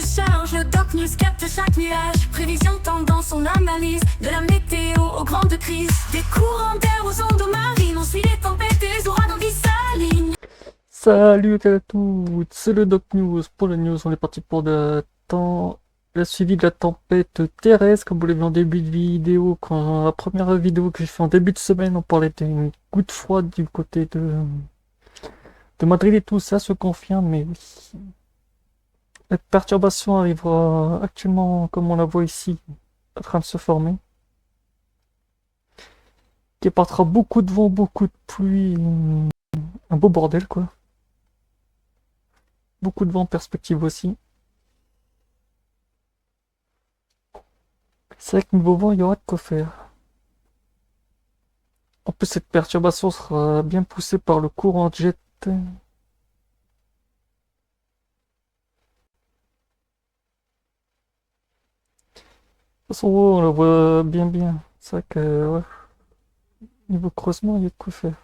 se charge, le Doc News capte chaque nuage. Prévision, tendance, on analyse. De la météo aux grandes crises. Des courants d'air aux ondes marines. On suit les tempêtes et les ouragans qui s'alignent. Salut à toutes, c'est le Doc News. Pour la news, on est parti pour la suivi de la tempête Thérèse, comme vous l'avez vu en début de vidéo. Quand la première vidéo que j'ai fait en début de semaine, on parlait d'une goutte froide du côté de Madrid et tout ça se confirme, mais oui. La perturbation arrivera actuellement, comme on la voit ici, en train de se former. Qui apportera beaucoup de vent, beaucoup de pluie, un beau bordel quoi. Beaucoup de vent en perspective aussi. C'est vrai que niveau vent, il y aura de quoi faire. En plus, cette perturbation sera bien poussée par le courant jet. De toute façon, on le voit bien. C'est vrai que, ouais, niveau creusement, il y a de quoi faire.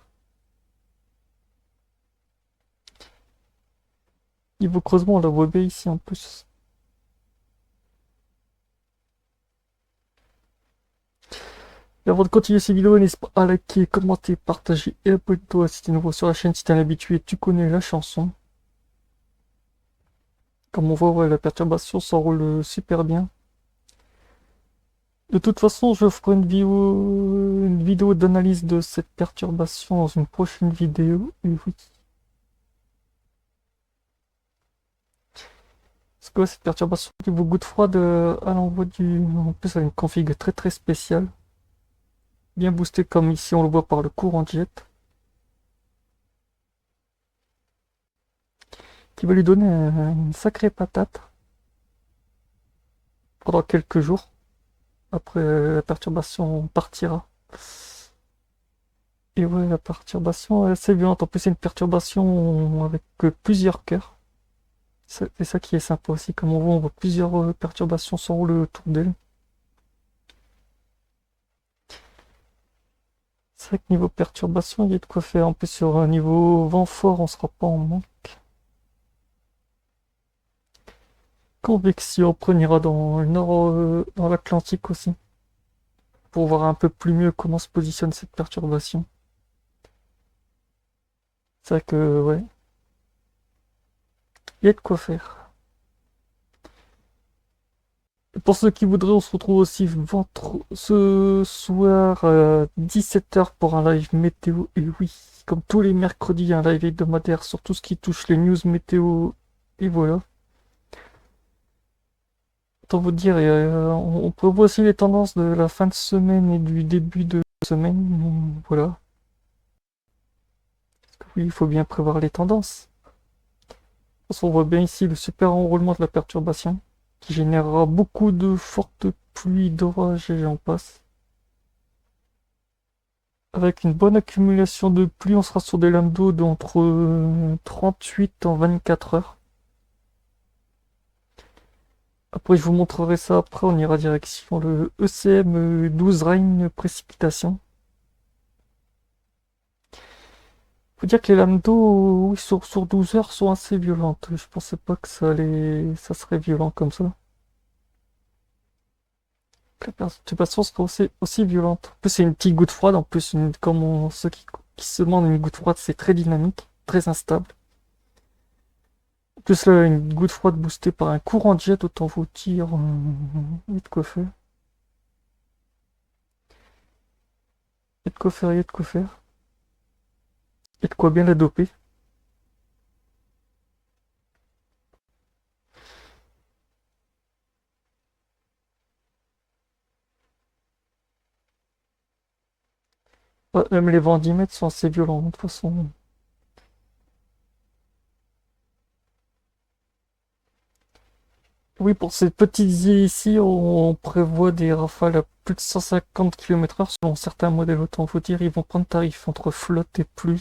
Niveau creusement, on la voit bien ici en plus. Et avant de continuer ces vidéos, n'hésite pas à liker, commenter, partager et abonne-toi si t'es nouveau sur la chaîne. Si t'es un habitué, tu connais la chanson. Comme on voit, ouais, la perturbation s'enroule super bien. De toute façon, je ferai une vidéo d'analyse de cette perturbation dans une prochaine vidéo. Et oui. Parce que ouais, cette perturbation niveau goutte froide à l'envoi du. En plus, elle a une config très spéciale. Bien boostée comme ici on le voit par le courant jet. Qui va lui donner une sacrée patate. Pendant quelques jours. Après la perturbation partira. Et ouais, la perturbation est assez violente. En plus, c'est une perturbation avec plusieurs cœurs. C'est ça qui est sympa aussi. Comme on voit plusieurs perturbations s'enrouler autour d'elle. C'est vrai que niveau perturbation, il y a de quoi faire. En plus, sur un niveau vent fort, on sera pas en manque. Convection, on ira dans le nord, dans l'Atlantique aussi. Pour voir un peu plus mieux comment se positionne cette perturbation. C'est vrai que, ouais. Il y a de quoi faire. Et pour ceux qui voudraient, on se retrouve aussi ce soir à 17h pour un live météo. Et oui, comme tous les mercredis, un live hebdomadaire sur tout ce qui touche les news météo. Et voilà. Autant vous dire, on prévoit aussi les tendances de la fin de semaine et du début de semaine. Voilà. Parce que oui, il faut bien prévoir les tendances. On voit bien ici le super enroulement de la perturbation qui générera beaucoup de fortes pluies, d'orages et j'en passe. Avec une bonne accumulation de pluie, on sera sur des lames d'eau d'entre 38 en 24 heures. Après, je vous montrerai ça après. On ira direction le ECM 12 Rain précipitation. Faut dire que les lames d'eau, oui, sur 12 heures sont assez violentes. Je pensais pas que ça serait violent comme ça. La perturbation serait aussi violente. En plus, c'est une petite goutte froide. En plus, ceux qui se demandent une goutte froide, c'est très dynamique, très instable. En plus, là, une goutte froide boostée par un courant de jet, autant vous dire, il y a de quoi faire. Il y a de quoi faire, il y a de quoi faire. Il y a de quoi bien la doper. Ouais, même les vents 10 mètres sont assez violents, de toute façon. Oui, pour ces petites îles ici, on prévoit des rafales à plus de 150 km/h selon certains modèles. Autant vous dire, ils vont prendre tarif entre flotte et pluie.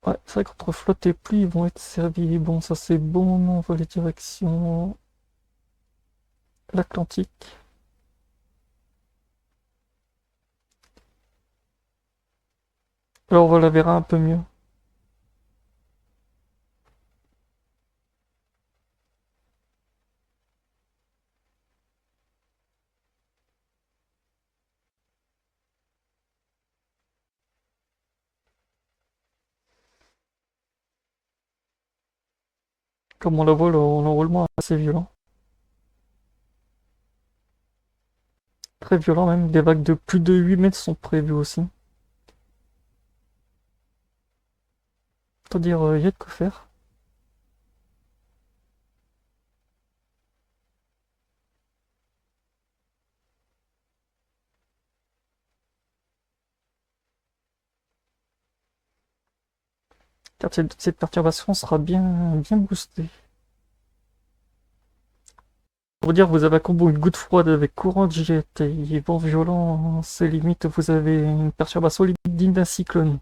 Ouais, c'est vrai qu'entre flotte et pluie, ils vont être servis. Bon, ça c'est bon, on va les directions l'Atlantique. Là, on la verra un peu mieux. Comme on la voit, l'enroulement est assez violent. Très violent même. Des vagues de plus de 8 mètres sont prévues aussi. C'est-à-dire, il y a de quoi faire. Car cette perturbation sera bien boostée. Pour dire, vous avez un combo une goutte froide avec courant de jet et vent violent, c'est limite, vous avez une perturbation limite digne d'un cyclone.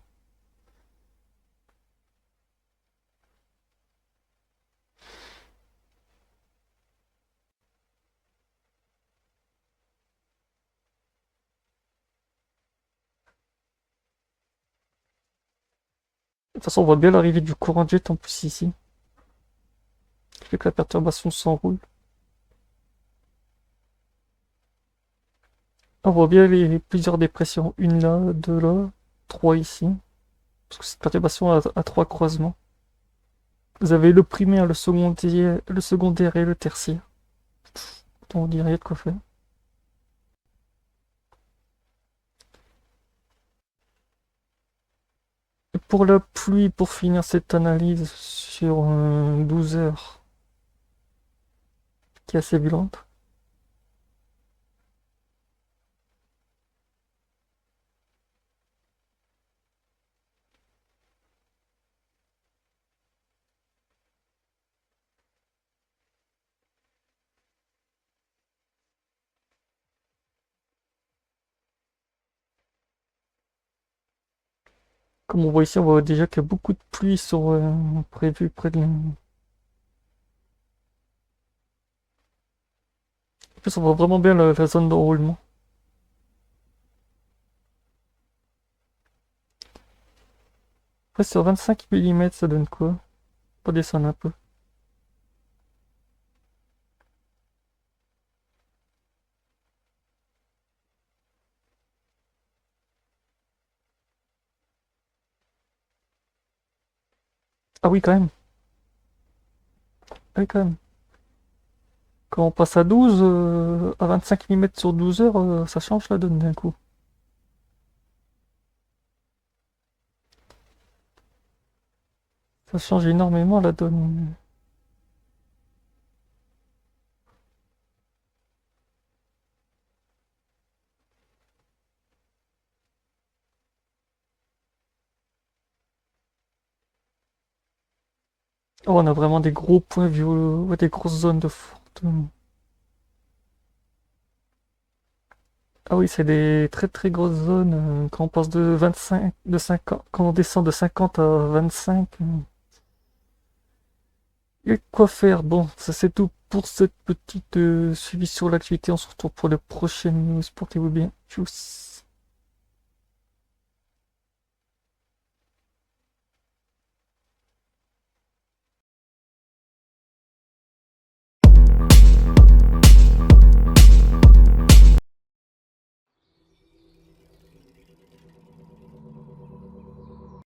De toute façon, on voit bien l'arrivée du courant de jet en plus ici. Qui fait que la perturbation s'enroule. On voit bien plusieurs dépressions. Une là, deux là, trois ici. Parce que cette perturbation a trois croisements. Vous avez le primaire, le secondaire et le tertiaire. On dirait il y a de quoi faire. Et pour la pluie, pour finir cette analyse sur 12 heures, qui est assez violente. Comme on voit ici, on voit déjà qu'il y a beaucoup de pluie sont prévues près de. En plus, on voit vraiment bien la zone d'enroulement. Après, sur 25 mm, ça donne quoi? On va descendre un peu. Ah oui, quand même. Ah oui, quand même. Quand on passe à 12, à 25 mm sur 12 heures, ça change la donne d'un coup. Ça change énormément la donne. Oh, on a vraiment des gros points violets, ouais, des grosses zones de forte. Ah oui, c'est des très très grosses zones. Quand on passe de 25, de 50, quand on descend de 50 à 25, il y a quoi faire. Bon, ça c'est tout pour cette petite suivi sur l'activité. On se retrouve pour le prochain news. Portez-vous bien. Tchuss.